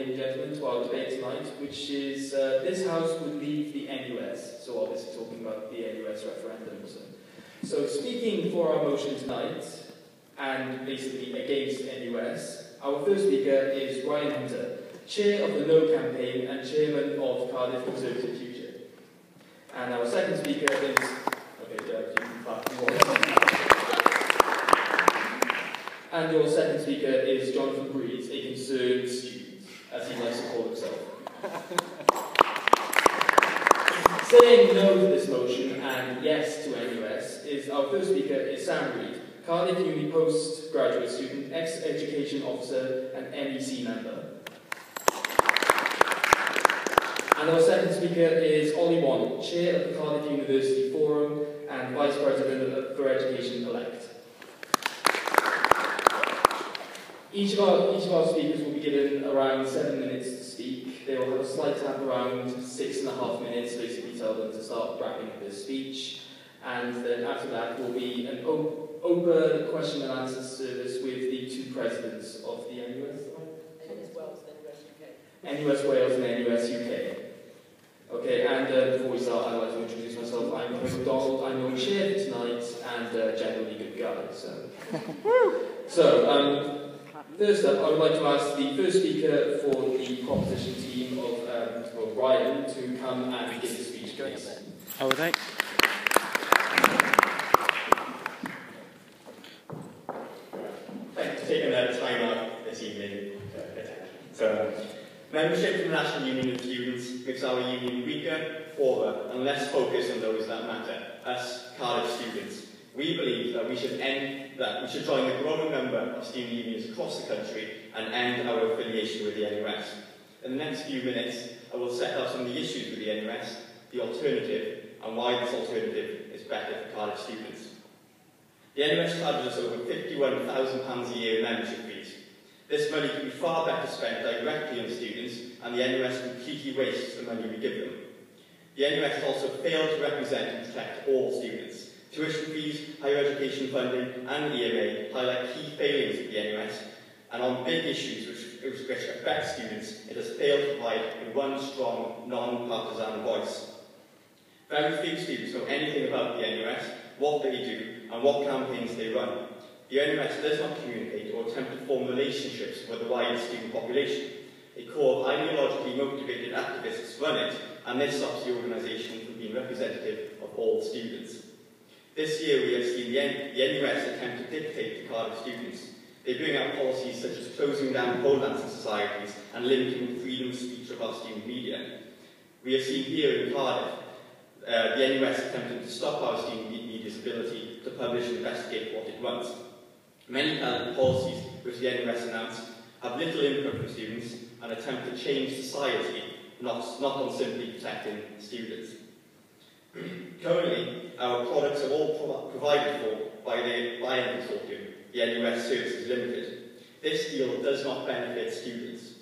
ladies and gentlemen, to our debate tonight, which is this House would leave the NUS, so obviously talking about the NUS referendum. So speaking for our motion tonight, and basically against NUS, our first speaker is Ryan Hunter, Chair of the No Campaign and Chairman of Cardiff Conservative Future. And our second speaker is... And your second speaker is Jonathan Breeze, a concerned student, as he likes to call himself. Saying no to this motion and yes to NUS is our first speaker is Sam Reed, Cardiff Uni postgraduate student, ex-education officer and NEC member. And our second speaker is Ollie Wan, Chair of the Cardiff University Forum and Vice President for Education elect. Each of our speakers will be given around 7 minutes to speak. They will have a slight tap around 6.5 minutes, basically tell them to start wrapping up their speech. And then after that will be an open question and answer service with the two presidents of the NUS. NUS Wales and NUS UK. NUS Wales and NUS UK. Okay, and before we start, I'd like to introduce myself. I'm Chris McDonald. I'm your chair for tonight and generally good guy. First up, I would like to ask the first speaker for the proposition team of Ryan to come and give the speech, please. How are they? Thanks for taking that time out this evening. Membership in the National Union of Students makes our union weaker, poorer, and less focused on those that matter, us Cardiff students. We believe that we should join the growing number of student unions across the country and end our affiliation with the NUS. In the next few minutes, I will set out some of the issues with the NUS, the alternative, and why this alternative is better for Cardiff students. The NUS charges us over £51,000 a year in membership fees. This money could be far better spent directly on students, and the NUS completely wastes the money we give them. The NUS also failed to represent and protect all students. Tuition fees, higher education funding and EMA highlight key failings of the NUS, and on big issues which affect students, it has failed to provide one strong, non-partisan voice. Very few students know anything about the NUS, what they do, and what campaigns they run. The NUS does not communicate or attempt to form relationships with the wider student population. A core of ideologically motivated activists run it, and this stops the organisation from being representative of all students. This year we have seen the NUS attempt to dictate to Cardiff students. They bring out policies such as closing down pole dancing societies and limiting the freedom of speech of our student media. We have seen here in Cardiff the NUS attempting to stop our student media's ability to publish and investigate what it runs. Many policies which the NUS announced have little input from students and attempt to change society, not on simply protecting students. Currently, our products are all provided for by the buying consortium, the NUS Services Limited. This deal does not benefit students.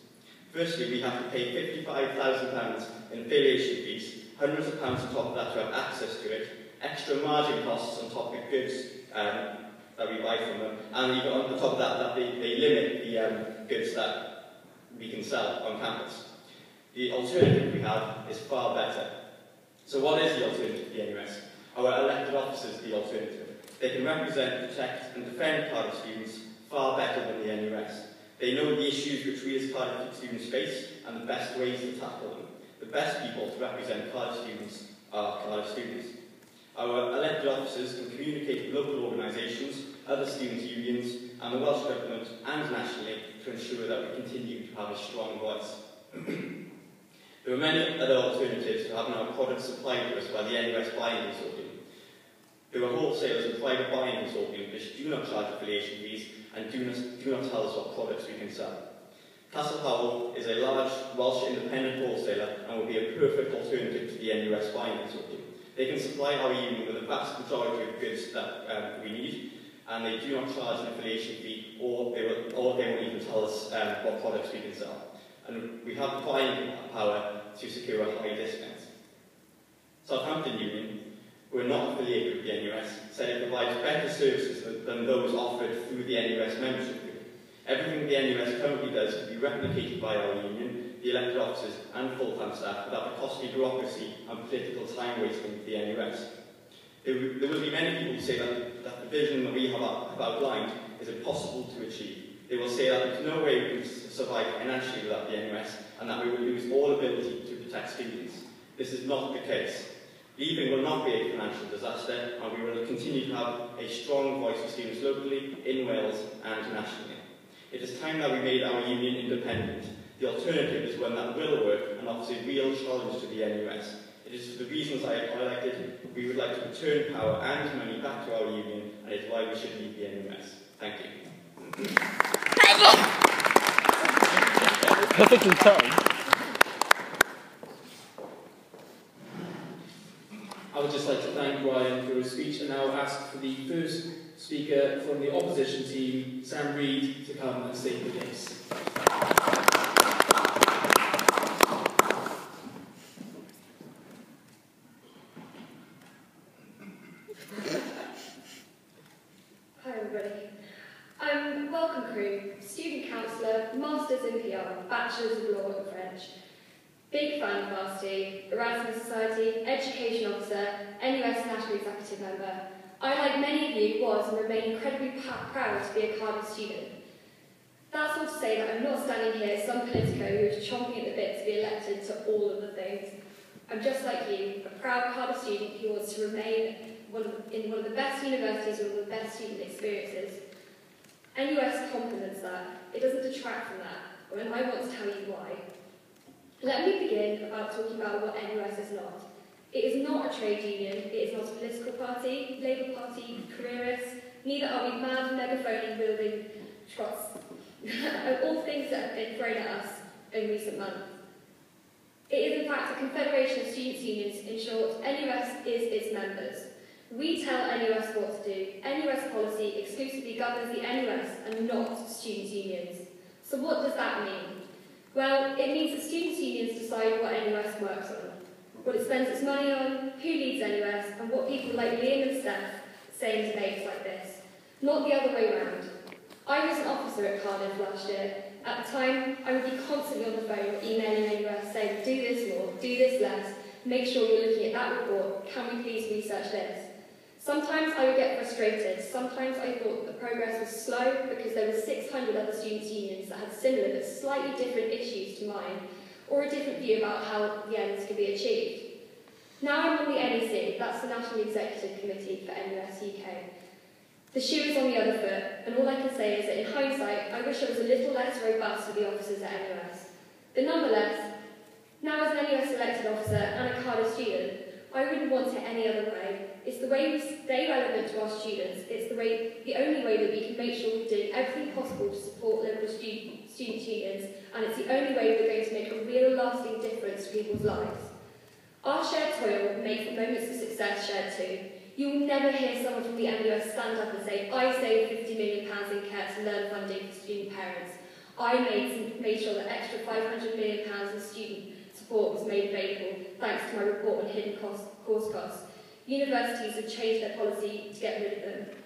Firstly, we have to pay £55,000 in affiliation fees, hundreds of pounds on top of that to have access to it, extra margin costs on top of goods that we buy from them, and even on top of that, they limit the goods that we can sell on campus. The alternative we have is far better. So what is the alternative to the NUS? Our elected officers are the alternative. They can represent, protect and defend Cardiff students far better than the NUS. They know the issues which we as Cardiff students face and the best ways to tackle them. The best people to represent Cardiff students are Cardiff students. Our elected officers can communicate with local organisations, other students' unions and the Welsh Government and nationally to ensure that we continue to have a strong voice. There are many other alternatives to having our products supplied to us by the NUS buying consortium. There are wholesalers and private buying consortium which do not charge affiliation fees and do not tell us what products we can sell. Castle Howell is a large Welsh independent wholesaler and will be a perfect alternative to the NUS buying consortium. They can supply our union with the vast majority of goods that we need, and they do not charge an affiliation fee, or they won't even tell us what products we can sell. And we have the buying power to secure a high discount. Southampton Union, who are not affiliated with the NUS, said it provides better services than those offered through the NUS membership group. Everything the NUS currently does can be replicated by our union, the elected officers and full-time staff without the costly bureaucracy and political time wasting of the NUS. There will be many people who say that the vision that we have outlined is impossible to achieve. They will say that there's no way we can survive financially without the NUS and that we will lose all ability to protect students. This is not the case. Leaving will not be a financial disaster, and we will continue to have a strong voice for students locally, in Wales and nationally. It is time that we made our union independent. The alternative is one that will work and offers a real challenge to the NUS. It is for the reasons I have highlighted. We would like to return power and money back to our union, and it's why we should leave the NUS. Thank you. Perfectly timed. I would just like to thank Ryan for his speech and now ask for the first speaker from the opposition team, Sam Reid, to come and state the case. Hi everybody. I'm welcome crew, student councillor, masters in PR, bachelors of law and French. Big fan of Varsity, Erasmus Society, Education Officer, NUS National Executive Member. I, like many of you, was and remain incredibly proud to be a Cardiff student. That's not to say that I'm not standing here some politico who is chomping at the bit to be elected to all of the things. I'm just like you, a proud Cardiff student who wants to remain in one of the best universities with one of the best student experiences. NUS complements that. It doesn't detract from that, and I want to tell you why. Let me begin about talking about what NUS is not. It is not a trade union, it is not a political party, Labour Party, careerists, neither are we mad megaphone wielding trots, all things that have been thrown at us in recent months. It is in fact a confederation of students' unions. In short, NUS is its members. We tell NUS what to do. NUS policy exclusively governs the NUS and not students' unions. So what does that mean? Well, it means that students' unions decide what NUS works on, what it spends its money on, who leads NUS, and what people like Liam and Steph say in debates like this. Not the other way round. I was an officer at Cardiff last year. At the time, I would be constantly on the phone or emailing NUS saying, do this more, do this less, make sure you're looking at that report, can we please research this? Sometimes I would get frustrated. Sometimes I thought the progress was slow because there were 600 other students' unions that had similar but slightly different issues to mine, or a different view about how the ends could be achieved. Now I'm on the NEC, that's the National Executive Committee for NUS UK. The shoe is on the other foot, and all I can say is that in hindsight, I wish I was a little less robust with the officers at NUS. But nonetheless, now as an NUS elected officer and a Cardiff student, I wouldn't want it any other way. It's the way we stay relevant to our students. It's the only way that we can make sure we're doing everything possible to support local student unions, and it's the only way we're going to make a real lasting difference to people's lives. Our shared toil makes the moments of success shared too. You will never hear someone from the NUS stand up and say, I saved £50 million in care to learn funding for student parents. I made sure that extra £500 million in student support was made available thanks to my report on hidden course costs. Universities have changed their policy to get rid of them.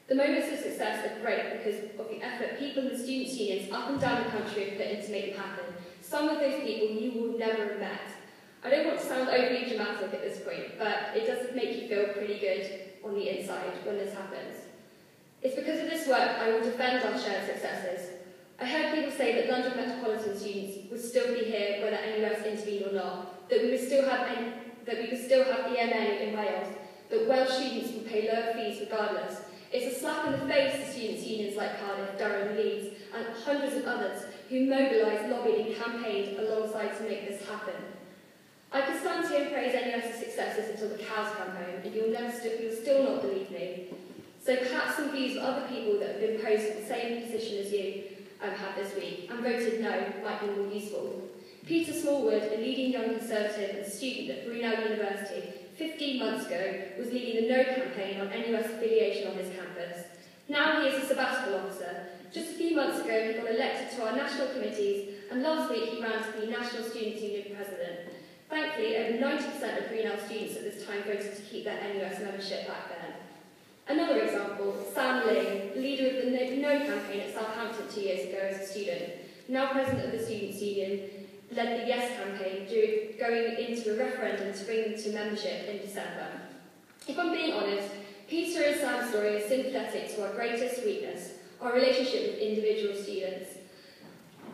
The moments of success are great because of the effort people and students' unions up and down the country have put in to make them happen. Some of those people you will never have met. I don't want to sound overly dramatic at this point, but it does make you feel pretty good on the inside when this happens. It's because of this work I will defend our shared successes. I heard people say that London metropolitan students would still be here whether NUS intervened or not, that we would still have EMA in Wales, that Welsh students would pay lower fees regardless. It's a slap in the face to students' unions like Cardiff, Durham, Leeds, and hundreds of others who mobilised, lobbied and campaigned alongside to make this happen. I could stand here and praise NUS's successes until the cows come home, and you'll still not believe me. So perhaps some views of other people that have been posed in the same position as you have this week, and voted no, might be more useful. Peter Smallwood, a leading young Conservative and student at Brunel University, 15 months ago was leading the No campaign on NUS affiliation on his campus. Now he is a sabbatical officer. Just a few months ago he got elected to our national committees, and last week he ran to be National Students' Union President. Thankfully, over 90% of Brunel students at this time voted to keep their NUS membership back then. Another example, Sam Ling, leader of the No campaign at Southampton 2 years ago as a student, now president of the Students' Union, led the Yes campaign going into a referendum to bring them to membership in December. If I'm being honest, Peter and Sam's story is sympathetic to our greatest weakness, our relationship with individual students.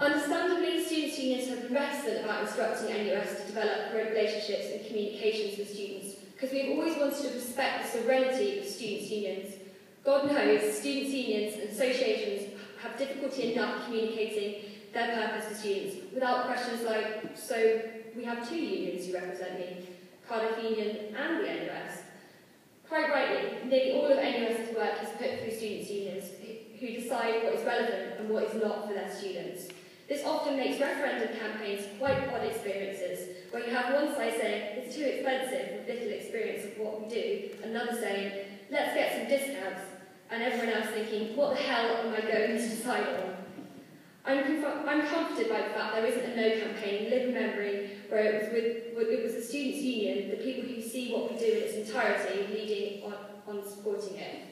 Understandably, students' unions have been reticent about instructing NUS to develop relationships and communications with students, because we've always wanted to respect the sovereignty of students' unions. God knows, students' unions and associations have difficulty enough communicating their purpose to students without questions like, so we have 2 unions who represent me, Cardiff Union and the NUS. Quite rightly, nearly all of NUS's work is put through students' unions, who decide what is relevant and what is not for their students. This often makes referendum campaigns quite odd experiences, where you have one side saying, it's too expensive with little experience of what we do, another saying, let's get some discounts, and everyone else thinking, what the hell am I going to decide on? I'm comforted by the fact there isn't a No campaign, live remembering, where it was the students' union, the people who see what we do in its entirety, leading on supporting it.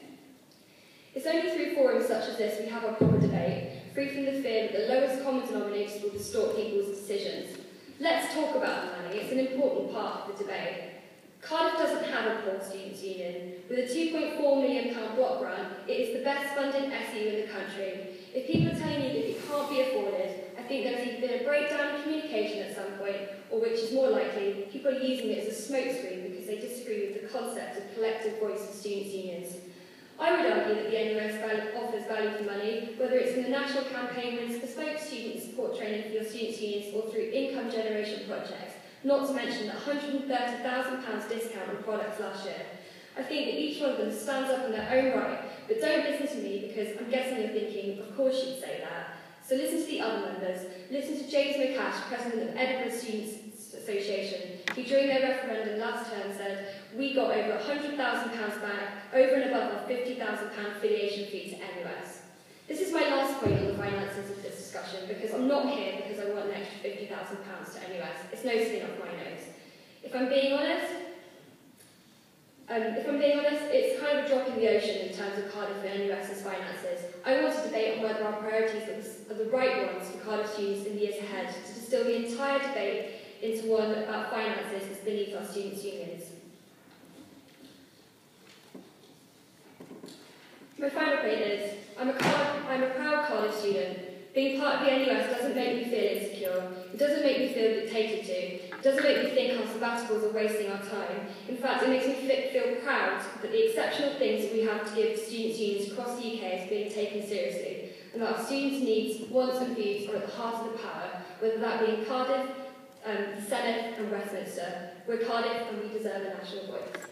It's only through forums such as this we have our proper debate, free from the fear that the lowest common denominators will distort people's decisions. Let's talk about the money, it's an important part of the debate. Cardiff doesn't have a poor students' union. With a £2.4 million block grant, it is the best funded SU in the country. If people are telling you that it can't be afforded, I think there's either been a breakdown in communication at some point, or which is more likely, people are using it as a smokescreen because they disagree with the concept of collective voice of students' unions. I would argue that the NUS offers value for money, whether it's in the national campaign with bespoke student support training for your students' unions or through income generation projects, not to mention the £130,000 discount on products last year. I think that each one of them stands up in their own right, but don't listen to me because I'm guessing you're thinking, of course she'd say that. So listen to the other members. Listen to James McCash, president of Edinburgh Students' Association, who during their referendum last term said, we got over £100,000 back, over and above our £50,000 affiliation fee to NUS. This is my last point on the finances of this discussion, because I'm not here because I want an extra £50,000 to NUS. It's no skin off my nose. If I'm being honest, it's kind of a drop in the ocean in terms of Cardiff and NUS's finances. I want to debate on whether our priorities are the right ones for Cardiff students in the years ahead, to distill the entire debate into one about finances that's beneath our students' unions. My final point is, I'm a proud Cardiff student. Being part of the NUS doesn't make me feel insecure. It doesn't make me feel dictated to. It doesn't make me think our sabbaticals are wasting our time. In fact, it makes me feel proud that the exceptional things that we have to give to students' unions across the UK is being taken seriously, and that our students' needs, wants and views are at the heart of the power, whether that be in Cardiff, the Senate and Westminster. We're Cardiff and we deserve a national voice.